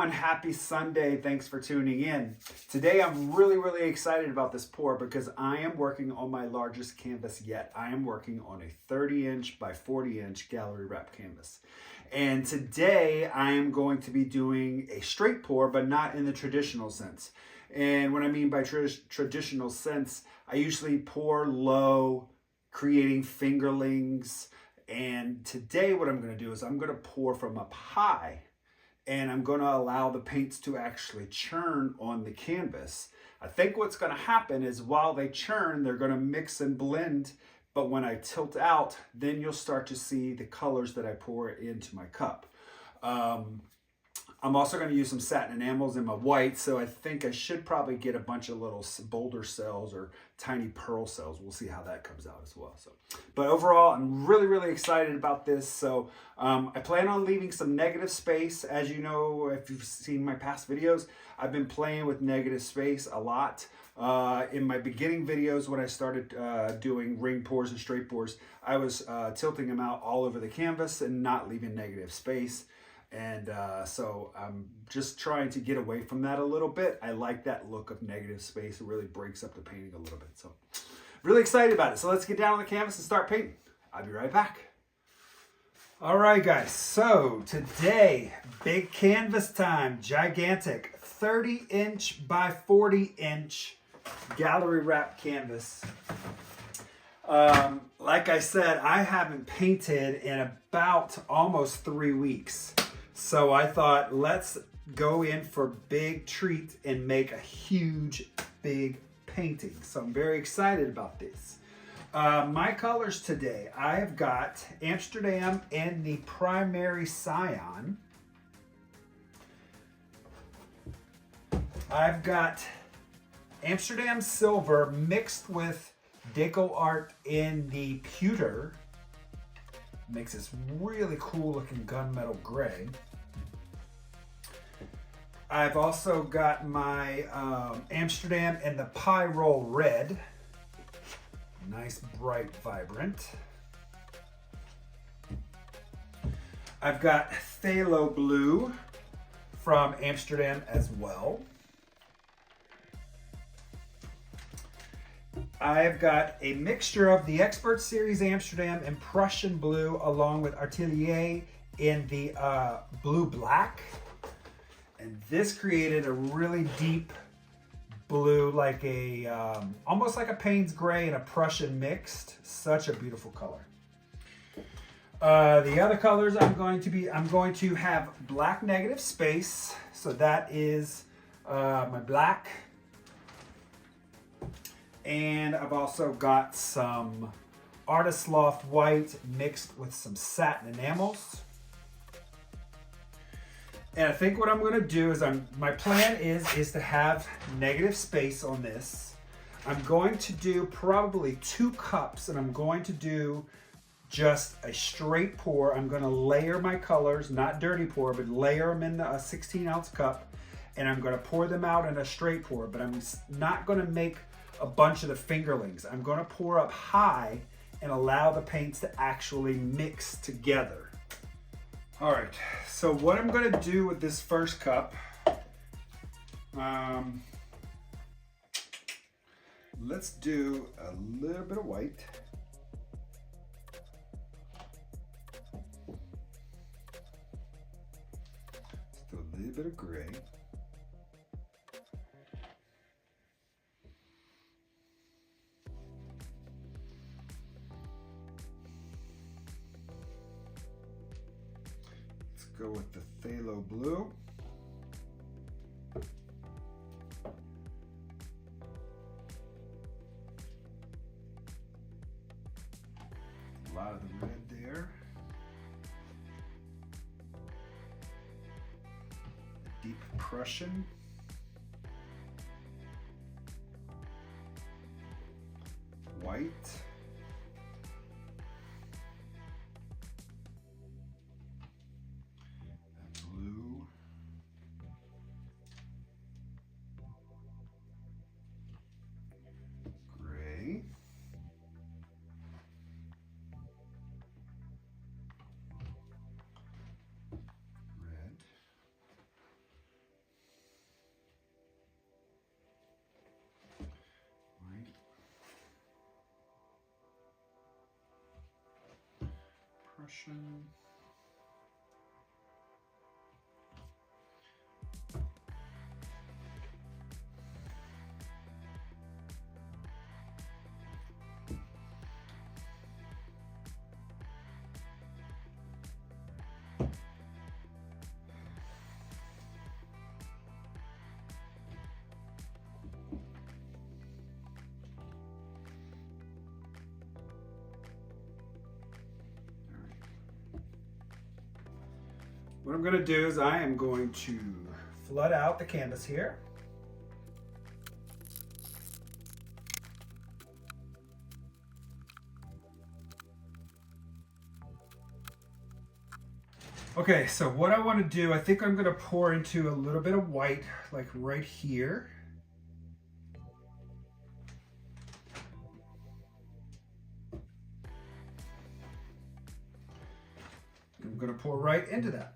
everyone, happy Sunday. Thanks for tuning in. Today I'm really excited about this pour because I am working on my largest canvas yet. I am working on a 30-inch by 40-inch gallery wrap canvas. And today I am going to be doing a straight pour, but not in the traditional sense. And what I mean by traditional sense, I usually pour low, creating fingerlings. And today what I'm going to do is I'm going to pour from up high. And I'm going to allow the paints to actually churn on the canvas. I think what's going to happen is while they churn, they're going to mix and blend. But when I tilt out, then you'll start to see the colors that I pour into my cup. I'm also going to use some satin enamels in my white, so I think I should probably get a bunch of little boulder cells or tiny pearl cells. We'll see how that comes out as well. But overall, I'm really excited about this. So I plan on leaving some negative space. As you know, if you've seen my past videos, I've been playing with negative space a lot. In my beginning videos, when I started doing ring pours and straight pours, I was tilting them out all over the canvas and not leaving negative space. And so I'm just trying to get away from that a little bit. I like that look of negative space. It really breaks up the painting a little bit. So really excited about it. So let's get down on the canvas and start painting. I'll be right back. All right, guys. So today, big canvas time, gigantic 30-inch by 40-inch gallery wrap canvas. Like I said, I haven't painted in about almost 3 weeks. So I thought, let's go in for big treat and make a huge, big painting. So I'm very excited about this. My colors today, I've got Amsterdam in the primary Cyan. I've got Amsterdam Silver mixed with DecoArt in the Pewter. Makes this really cool looking gunmetal gray. I've also got my Amsterdam in the Pyrolle Red. Nice, bright, vibrant. I've got Phthalo Blue from Amsterdam as well. I've got a mixture of the Expert Series Amsterdam and Prussian Blue along with Artelier in the blue-black. And this created a really deep blue, like a almost like a Payne's Gray and a Prussian mixed. Such a beautiful color. The other colors I'm going to have black negative space. So that is my black. And I've also got some Artist Loft white mixed with some satin enamels. And I think what I'm going to do is my plan is to have negative space on this. I'm going to do probably 2 cups, and I'm going to do just a straight pour. I'm going to layer my colors, not dirty pour, but layer them in a 16-ounce cup, and I'm going to pour them out in a straight pour. But I'm not going to make a bunch of the fingerlings. I'm going to pour up high and allow the paints to actually mix together. All right, so what I'm going to do with this first cup, let's do a little bit of white. Let's do a little bit of gray. Go with the Phthalo Blue. A lot of the red there. Deep Prussian. White. Prussian. What I'm going to do is I am going to flood out the canvas here. Okay, so what I want to do, I think I'm going to pour into a little bit of white, like right here. I'm going to pour right into that.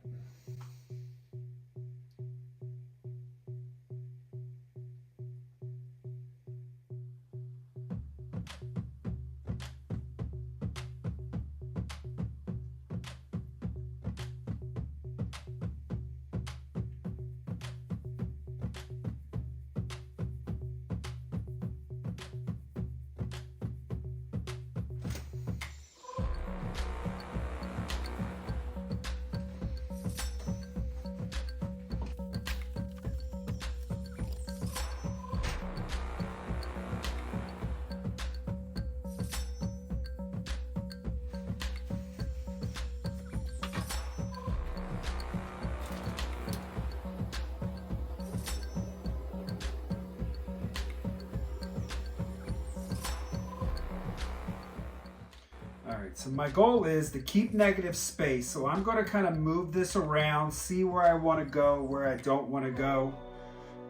So my goal is to keep negative space. So I'm going to kind of move this around, see where I want to go, where I don't want to go.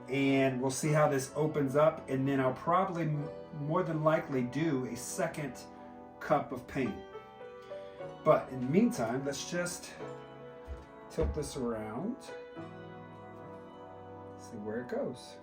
And we'll see how this opens up. And then I'll probably more than likely do a second cup of paint. But in the meantime, let's just tilt this around. See where it goes.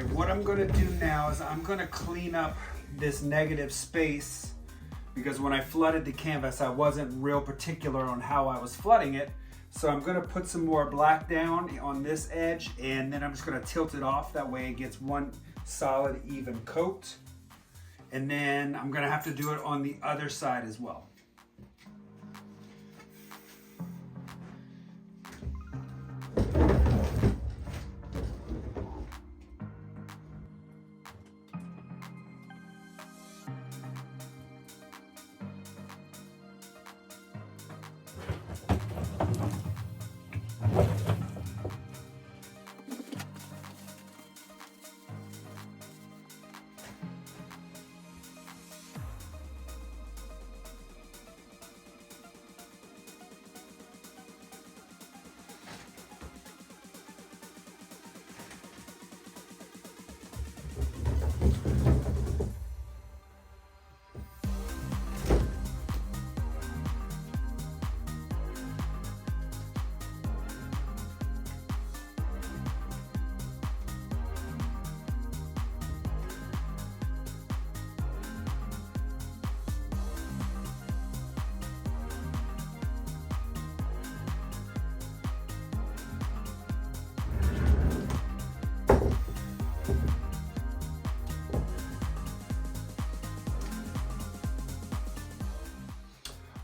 right, what I'm gonna do now is I'm gonna clean up this negative space, because when I flooded the canvas, I wasn't real particular on how I was flooding it. So I'm gonna put some more black down on this edge, and then I'm just gonna tilt it off. That way it gets one solid, even coat. And then I'm gonna have to do it on the other side as well.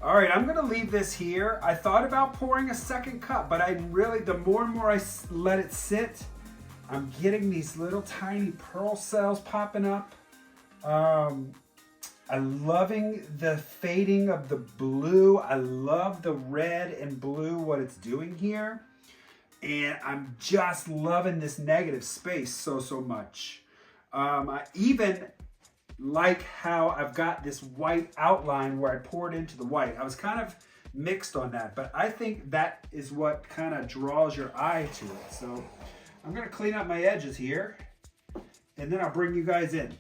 All right, I'm gonna leave this here. I thought about pouring a second cup, but the more and more I let it sit, I'm getting these little tiny pearl cells popping up. I'm loving the fading of the blue. I love the red and blue, what it's doing here. And I'm just loving this negative space so much. I even like how I've got this white outline where I poured into the white. I was kind of mixed on that, but I think that is what kind of draws your eye to it. So I'm gonna clean up my edges here, and then I'll bring you guys in.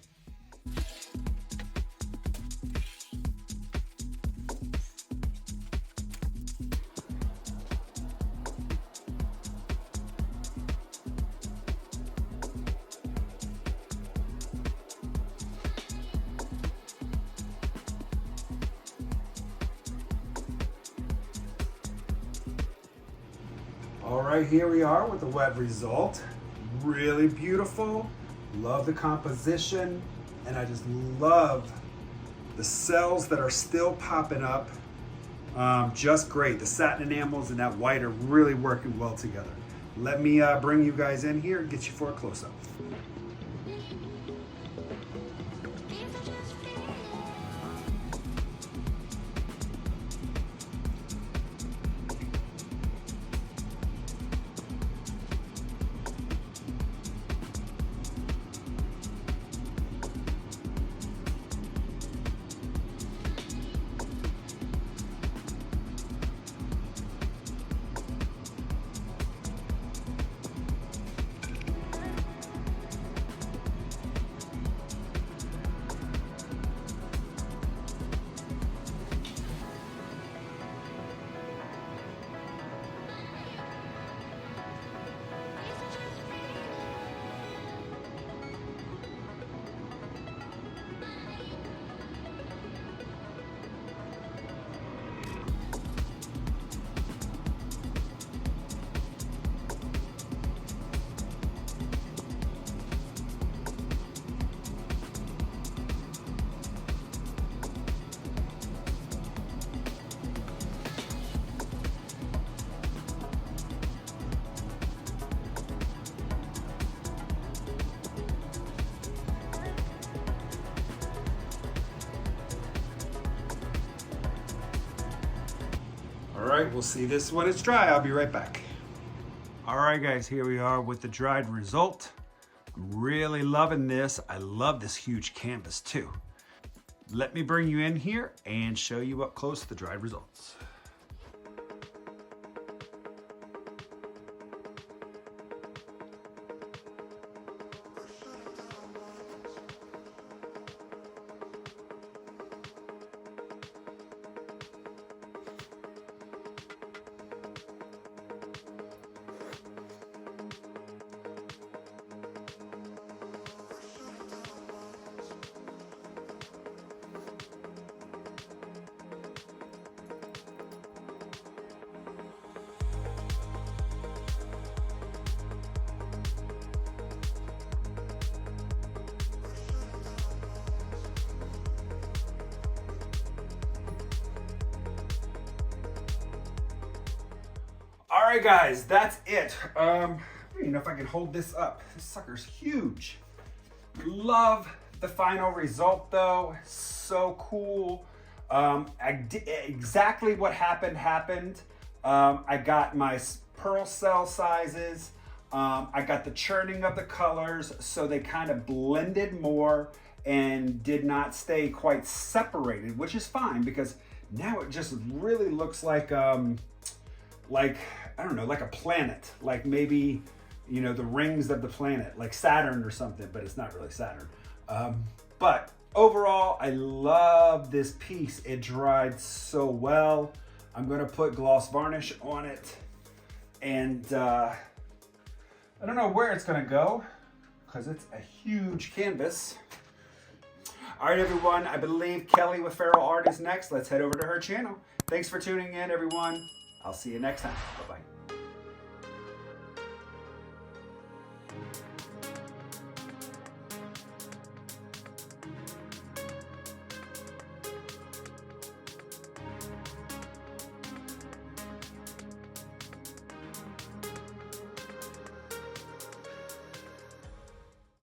All right, here we are with the wet result. Really beautiful. Love the composition, and I just love the cells that are still popping up. Just great. The satin enamels and that white are really working well together. Let me bring you guys in here and get you for a close-up. All right, we'll see this when it's dry. I'll be right back. All right, guys, here we are with the dried result. I'm really loving this. I love this huge canvas too. Let me bring you in here and show you up close the dried results. All right, guys, that's it. I don't even know if I can hold this up. This sucker's huge. Love the final result though. So cool. Exactly what happened. I got my pearl cell sizes. I got the churning of the colors, so they kind of blended more and did not stay quite separated, which is fine because now it just really looks like I don't know, like a planet, like maybe, you know, the rings of the planet, like Saturn or something, but it's not really Saturn. But overall, I love this piece. It dried so well. I'm gonna put gloss varnish on it, and I don't know where it's gonna go because it's a huge canvas. All right, everyone, I believe Kelly with Pyrolle Art is next. Let's head over to her channel. Thanks for tuning in, everyone. I'll see you next time. Bye-bye.